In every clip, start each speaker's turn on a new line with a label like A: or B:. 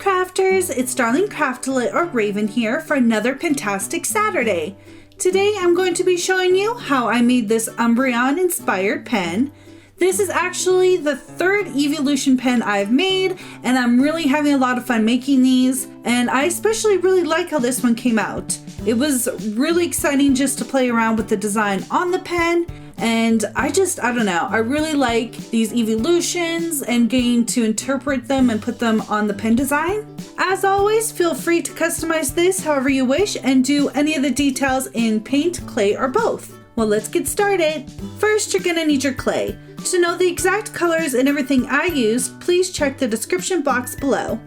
A: crafters, it's Darling Craftolate or Raven here for another fantastic Saturday. Today I'm going to be showing you how I made this Umbreon inspired pen. This is actually the third Eeveelution pen I've made, and I'm really having a lot of fun making these, and I especially really like how this one came out. It was really exciting just to play around with the design on the pen, and I don't know, I really like these Eeveelutions and getting to interpret them and put them on the pen design. As always, feel free to customize this however you wish and do any of the details in paint, clay, or both. Well, let's get started. First, you're gonna need your clay. To know the exact colors and everything I used, please check the description box below.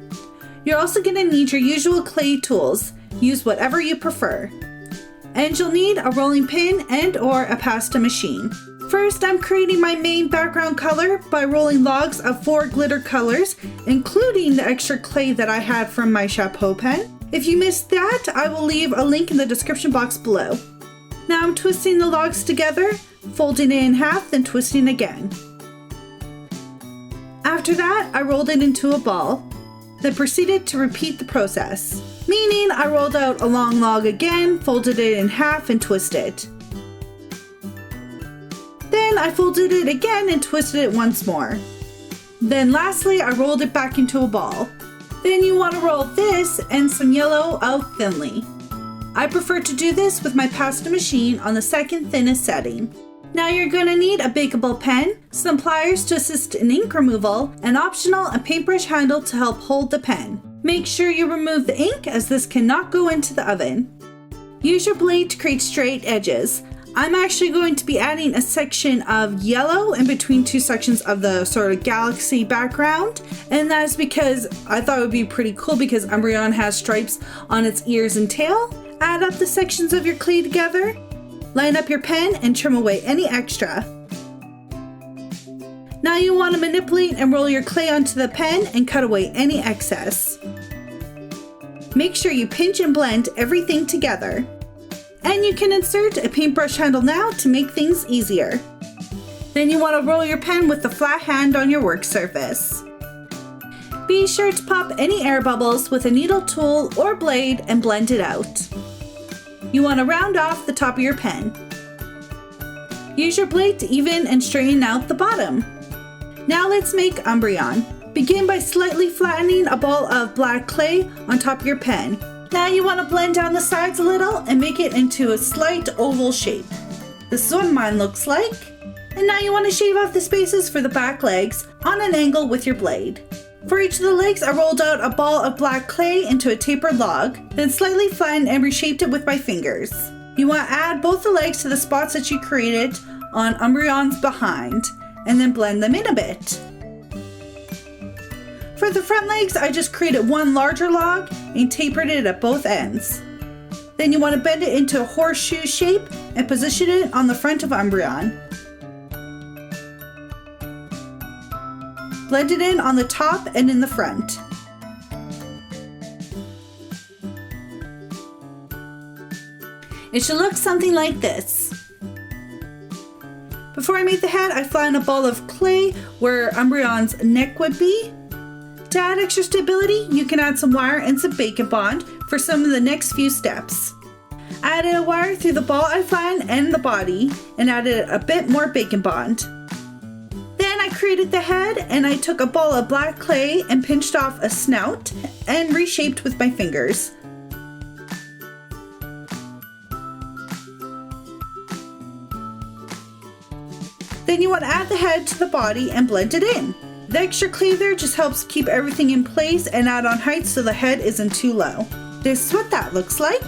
A: You're also gonna need your usual clay tools. Use whatever you prefer. And you'll need a rolling pin and or a pasta machine. First, I'm creating my main background color by rolling logs of 4 glitter colors, including the extra clay that I had from my chapeau pen. If you missed that, I will leave a link in the description box below. Now I'm twisting the logs together, folding it in half, then twisting again. After that, I rolled it into a ball, then proceeded to repeat the process. Meaning I rolled out a long log again, folded it in half, and twisted. Then I folded it again and twisted it once more. Then lastly, I rolled it back into a ball. Then you want to roll this and some yellow out thinly. I prefer to do this with my pasta machine on the second thinnest setting. Now you're going to need a bakeable pen, some pliers to assist in ink removal, and optional a paintbrush handle to help hold the pen. Make sure you remove the ink as this cannot go into the oven. Use your blade to create straight edges. I'm actually going to be adding a section of yellow in between 2 sections of the sort of galaxy background, and that's because I thought it would be pretty cool because Umbreon has stripes on its ears and tail. Add up the sections of your clay together, line up your pen, and trim away any extra. Now you want to manipulate and roll your clay onto the pen and cut away any excess. Make sure you pinch and blend everything together. And you can insert a paintbrush handle now to make things easier. Then you want to roll your pen with the flat hand on your work surface. Be sure to pop any air bubbles with a needle tool or blade and blend it out. You want to round off the top of your pen. Use your blade to even and straighten out the bottom. Now let's make Umbreon. Begin by slightly flattening a ball of black clay on top of your pen. Now you want to blend down the sides a little and make it into a slight oval shape. This is what mine looks like. And now you want to shave off the spaces for the back legs on an angle with your blade. For each of the legs, I rolled out a ball of black clay into a tapered log, then slightly flattened and reshaped it with my fingers. You want to add both the legs to the spots that you created on Umbreon's behind, and then blend them in a bit. For the front legs, I just created one larger log and tapered it at both ends. Then you want to bend it into a horseshoe shape and position it on the front of Umbreon. Blend it in on the top and in the front. It should look something like this. Before I made the head, I flattened a ball of clay where Umbreon's neck would be. To add extra stability, you can add some wire and some Bacon Bond for some of the next few steps. I added a wire through the ball I flattened and the body, and added a bit more Bacon Bond. Then I created the head, and I took a ball of black clay and pinched off a snout and reshaped with my fingers. Then you want to add the head to the body and blend it in. The extra clay there just helps keep everything in place and add on height so the head isn't too low. This is what that looks like.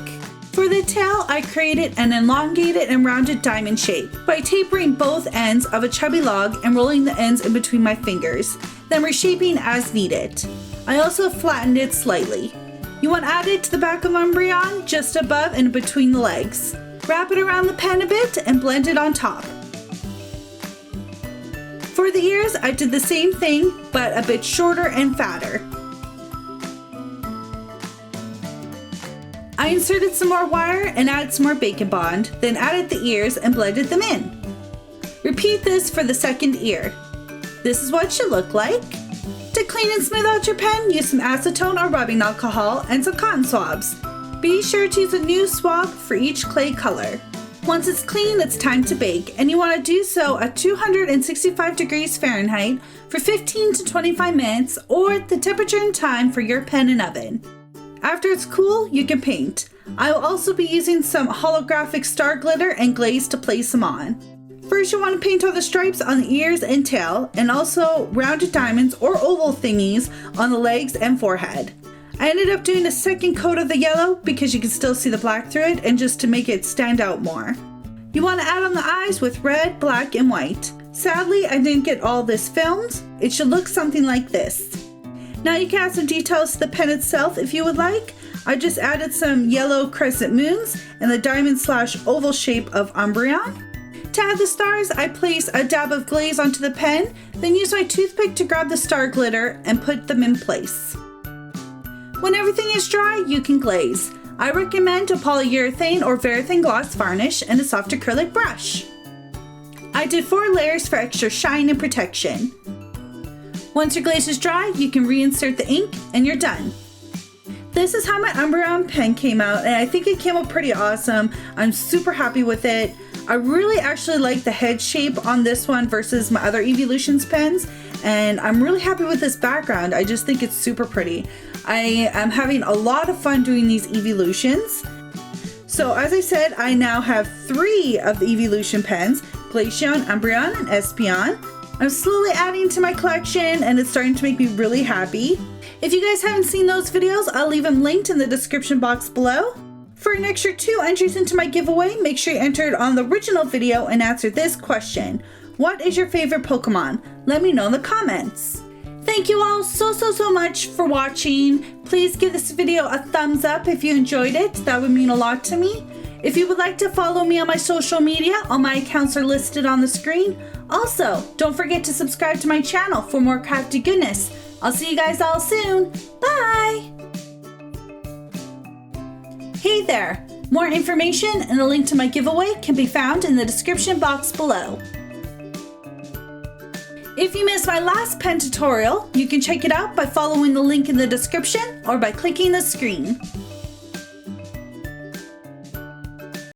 A: For the tail, I created an elongated and rounded diamond shape by tapering both ends of a chubby log and rolling the ends in between my fingers, then reshaping as needed. I also flattened it slightly. You want to add it to the back of Umbreon, just above and between the legs. Wrap it around the pen a bit and blend it on top. For the ears, I did the same thing, but a bit shorter and fatter. I inserted some more wire and added some more Bacon Bond, then added the ears and blended them in. Repeat this for the second ear. This is what it should look like. To clean and smooth out your pen, use some acetone or rubbing alcohol and some cotton swabs. Be sure to use a new swab for each clay color. Once it's clean, it's time to bake, and you want to do so at 265 degrees Fahrenheit for 15 to 25 minutes, or the temperature and time for your pen and oven. After it's cool, you can paint. I will also be using some holographic star glitter and glaze to place them on. First, you want to paint all the stripes on the ears and tail, and also rounded diamonds or oval thingies on the legs and forehead. I ended up doing a second coat of the yellow because you can still see the black through it, and just to make it stand out more. You want to add on the eyes with red, black, and white. Sadly, I didn't get all this filmed. It should look something like this. Now you can add some details to the pen itself if you would like. I just added some yellow crescent moons and the diamond / oval shape of Umbreon. To add the stars, I place a dab of glaze onto the pen, then use my toothpick to grab the star glitter and put them in place. When everything is dry, you can glaze. I recommend a polyurethane or varathane gloss varnish and a soft acrylic brush. I did 4 layers for extra shine and protection. Once your glaze is dry, you can reinsert the ink and you're done. This is how my Umbreon pen came out, and I think it came out pretty awesome. I'm super happy with it. I really actually like the head shape on this one versus my other Eeveelutions pens, and I'm really happy with this background. I just think it's super pretty. I am having a lot of fun doing these Eeveelutions. So as I said, I now have 3 of the Eeveelution pens, Glaceon, Umbreon, and Espeon. I'm slowly adding to my collection, and it's starting to make me really happy. If you guys haven't seen those videos, I'll leave them linked in the description box below. For an extra 2 entries into my giveaway, make sure you enter it on the original video and answer this question. What is your favorite Pokemon? Let me know in the comments. Thank you all so much for watching. Please give this video a thumbs up if you enjoyed it. That would mean a lot to me. If you would like to follow me on my social media, all my accounts are listed on the screen. Also, don't forget to subscribe to my channel for more crafty goodness. I'll see you guys all soon. Bye! Hey there! More information and a link to my giveaway can be found in the description box below. If you missed my last pen tutorial, you can check it out by following the link in the description or by clicking the screen.